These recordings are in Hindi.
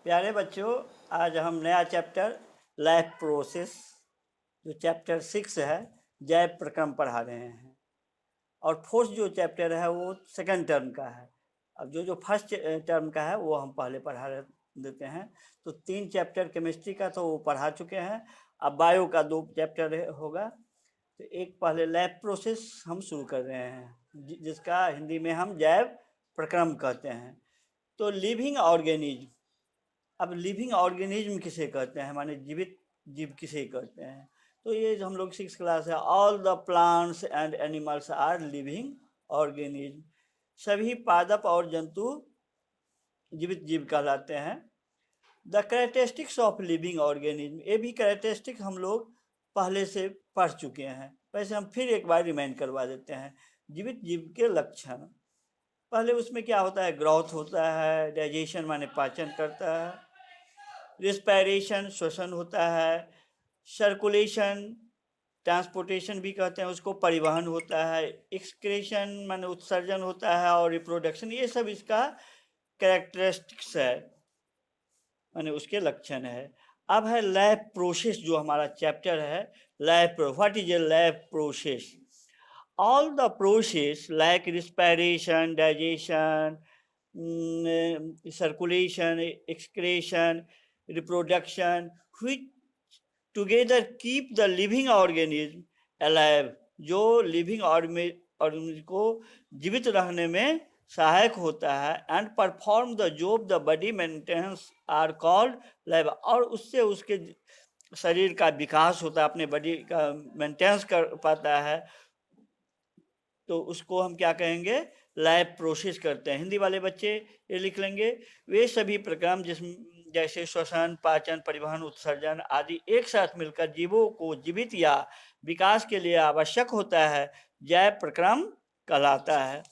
प्यारे बच्चों, आज हम नया चैप्टर लाइफ प्रोसेस जो चैप्टर 6 है जैव प्रक्रम पढ़ा रहे हैं। और फोर्थ जो चैप्टर है वो सेकंड टर्म का है। अब जो फर्स्ट टर्म का है वो हम पहले पढ़ा देते हैं। तो 3 चैप्टर केमिस्ट्री का तो वो पढ़ा चुके हैं। अब बायो का 2 चैप्टर होगा। तो एक पहले लैब प्रोसेस हम शुरू कर रहे हैं, जिसका हिंदी में हम जैव प्रक्रम कहते हैं। तो लिविंग ऑर्गेनिज्म, अब लिविंग ऑर्गेनिज्म किसे कहते हैं, माने जीवित जीव किसे कहते हैं। तो ये हम लोग 6 क्लास है। All the plants and animals are living organism, सभी पादप और जंतु जीवित जीव कहलाते हैं। The characteristics of living organism, ये भी कैरेक्टरिस्टिक हम लोग पहले से पढ़ चुके हैं, वैसे हम फिर एक बार रिमाइंड करवा देते हैं। जीवित जीव के लक्षण, पहले उसमें क्या होता है, ग्रोथ होता है, डाइजेशन माने पाचन करता है, रिस्पायरेशन श्वसन होता है, सर्कुलेशन ट्रांसपोर्टेशन भी कहते हैं उसको, परिवहन होता है, एक्सक्रेशन माने उत्सर्जन होता है, और रिप्रोडक्शन, ये सब इसका कैरेक्टरिस्टिक्स है, माने उसके लक्षण है। अब है लैब प्रोसेस, जो हमारा चैप्टर है lab. What is a lab process? All the process like respiration, digestion, circulation, excretion, reproduction, which together keep the living organism alive, जो लिविंग ऑर्गेनिज्म को जीवित रहने में सहायक होता है, and perform the job the body maintenance are called life, और उससे उसके शरीर का विकास होता है, अपने बॉडी का मेंटेनेंस कर पाता है, तो उसको हम क्या कहेंगे, लाइफ प्रोसेस करते हैं। हिंदी वाले बच्चे ये लिख लेंगे, वे सभी प्रक्रम जैसे श्वसन, पाचन, परिवहन, उत्सर्जन आदि एक साथ मिलकर जीवों को जीवित या विकास के लिए आवश्यक होता है, जैव प्रक्रम कहलाता है।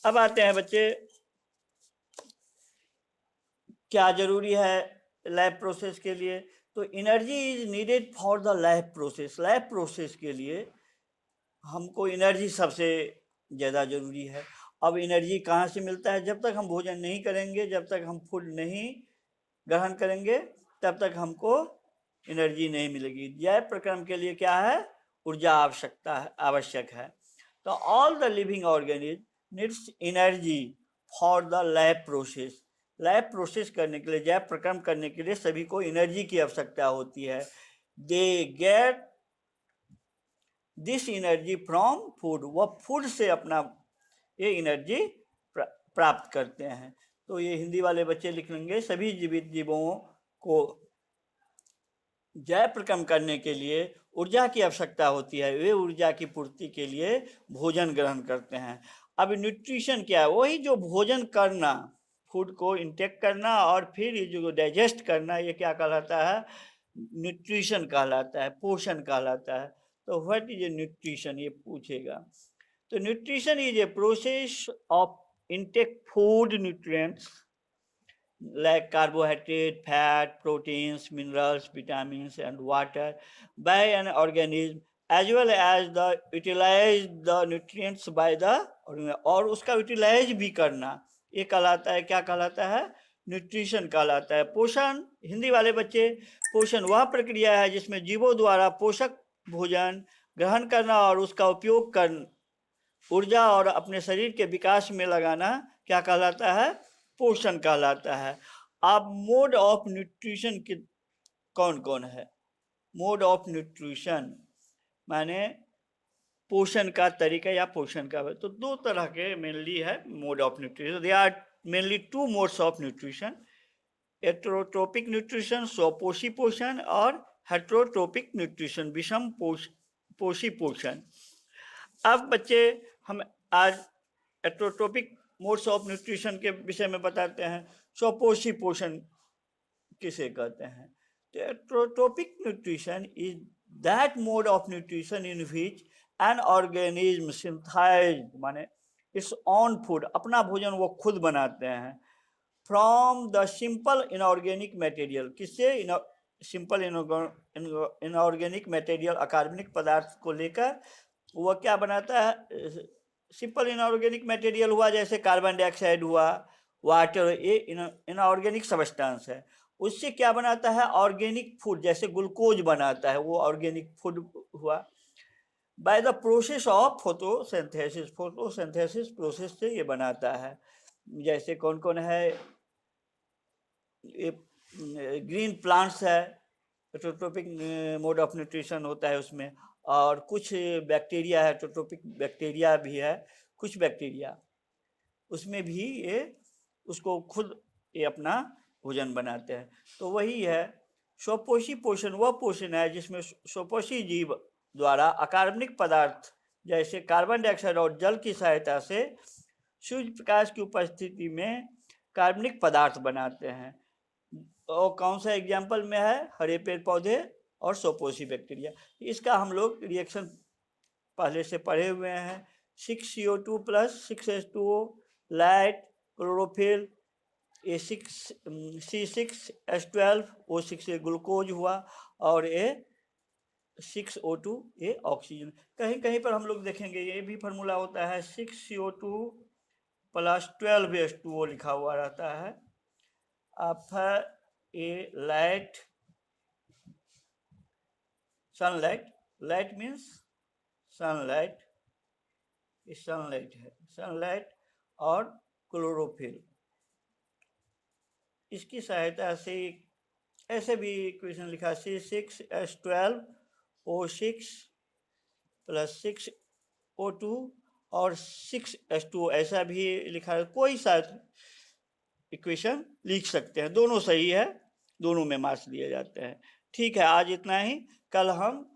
अब आते हैं बच्चे, क्या जरूरी है लाइफ प्रोसेस के लिए। तो energy is needed for the life process, life process के लिए हमको एनर्जी सबसे ज़्यादा ज़रूरी है। अब एनर्जी कहाँ से मिलता है? जब तक हम भोजन नहीं करेंगे, जब तक हम फूड नहीं ग्रहण करेंगे, तब तक हमको एनर्जी नहीं मिलेगी। जैव प्रक्रम के लिए क्या है, ऊर्जा आवश्यक है। तो all the living organism needs energy for the life process, life process करने के लिए, जैव प्रक्रम करने के लिए सभी को एनर्जी की आवश्यकता होती है। They get this energy from food, वह फूड से अपना ये एनर्जी प्राप्त करते हैं। तो ये हिंदी वाले बच्चे लिख लेंगे, सभी जीवित जीवों को जैव प्रक्रम करने के लिए ऊर्जा की आवश्यकता होती है, वे ऊर्जा की पूर्ति के लिए भोजन ग्रहण करते हैं। अब न्यूट्रिशन क्या है? वही जो भोजन करना, फूड को इंटेक करना और फिर ये जो डाइजेस्ट करना, ये क्या कहलाता है, न्यूट्रिशन कहलाता है, पोषण कहलाता है। तो व्हाट इज ए न्यूट्रिशन, ये पूछेगा। तो nutrition is a process of intake food nutrients like carbohydrate, fat, proteins, minerals, vitamins and water by an organism, as well as the utilize the nutrients by the organism, और उसका यूटिलाइज भी करना, ये कहलाता है, क्या कहलाता है, न्यूट्रिशन कहलाता है। पोषण, हिंदी वाले बच्चे, पोषण वह प्रक्रिया है जिसमें जीवों द्वारा पोषक भोजन ग्रहण करना और उसका उपयोग कर ऊर्जा और अपने शरीर के विकास में लगाना क्या कहलाता है, पोषण कहलाता है। अब मोड ऑफ न्यूट्रिशन के कौन कौन है? मोड ऑफ न्यूट्रिशन माने पोषण का तरीका या पोषण का, तो 2 तरह के मेनली है mode of nutrition. They are mainly 2 modes of nutrition, heterotrophic nutrition स्वपोषी पोषण, और हेटेरोट्रोपिक न्यूट्रिशन विषम पोषी पोषण। अब बच्चे हम आज हेटेरोट्रोपिक मोड्स ऑफ न्यूट्रिशन के विषय में बताते हैं। स्वपोषी पोषण किसे कहते हैं? तो heterotrophic nutrition is that mode of nutrition in which an organism synthesise माने इट्स ओन फूड, अपना भोजन वो खुद बनाते हैं, from the simple inorganic material, किससे, सिंपल इनऑर्गेनिक मटेरियल, अकार्बनिक पदार्थ को लेकर वह क्या बनाता है, सिंपल इनऑर्गेनिक मटेरियल हुआ, जैसे कार्बन डाइऑक्साइड हुआ, वाटर ये इनऑर्गेनिक सब्सटेंस है। उससे क्या बनाता है? ऑर्गेनिक फूड, जैसे ग्लूकोज बनाता है, वो ऑर्गेनिक फूड हुआ। By the process of photosynthesis, photosynthesis process से ये बनाता है। जैसे कौन कौन है? ये ग्रीन प्लांट्स है, हेटेरोट्रोपिक मोड ऑफ न्यूट्रिशन होता है उसमें। और कुछ बैक्टीरिया है, हेटेरोट्रोपिक बैक्टीरिया भी है, कुछ बैक्टीरिया उसमें भी ये उसको खुद ये अपना भोजन बनाते हैं। तो वही है स्वपोषी पोषण, वह पोषण है जिसमें स्वपोषी जीव द्वारा अकार्बनिक पदार्थ जैसे कार्बन डाइऑक्साइड और जल की सहायता से सूर्य प्रकाश की उपस्थिति में कार्बनिक पदार्थ बनाते हैं। और कौन सा एग्जाम्पल में है? हरे पेड़ पौधे और स्वपोषी बैक्टीरिया। इसका हम लोग रिएक्शन पहले से पढ़े हुए हैं। 6CO2 plus 6H2O, light, chlorophyll, ये C6H12O6 ग्लूकोज हुआ, और ये 6O2 ये ऑक्सीजन। कहीं कहीं पर हम लोग देखेंगे ये भी फार्मूला होता है 6CO2 प्लस 12H2O लिखा हुआ रहता है। अब ये light, sunlight, light means sunlight, sunlight है, सनलाइट और क्लोरोफिल, इसकी सहायता से ऐसे भी इक्वेशन लिखा C6H12O6 प्लस 6O2 और 6H2O, ऐसा भी लिखा है। कोई सा इक्वेशन लिख सकते हैं, दोनों सही है, दोनों में मार्क्स दिए जाते हैं। ठीक है, आज इतना ही। कल हम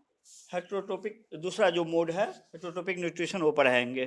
हेटेरोट्रोपिक दूसरा जो मोड है हेटेरोट्रोपिक न्यूट्रिशन वो पढ़ाएंगे।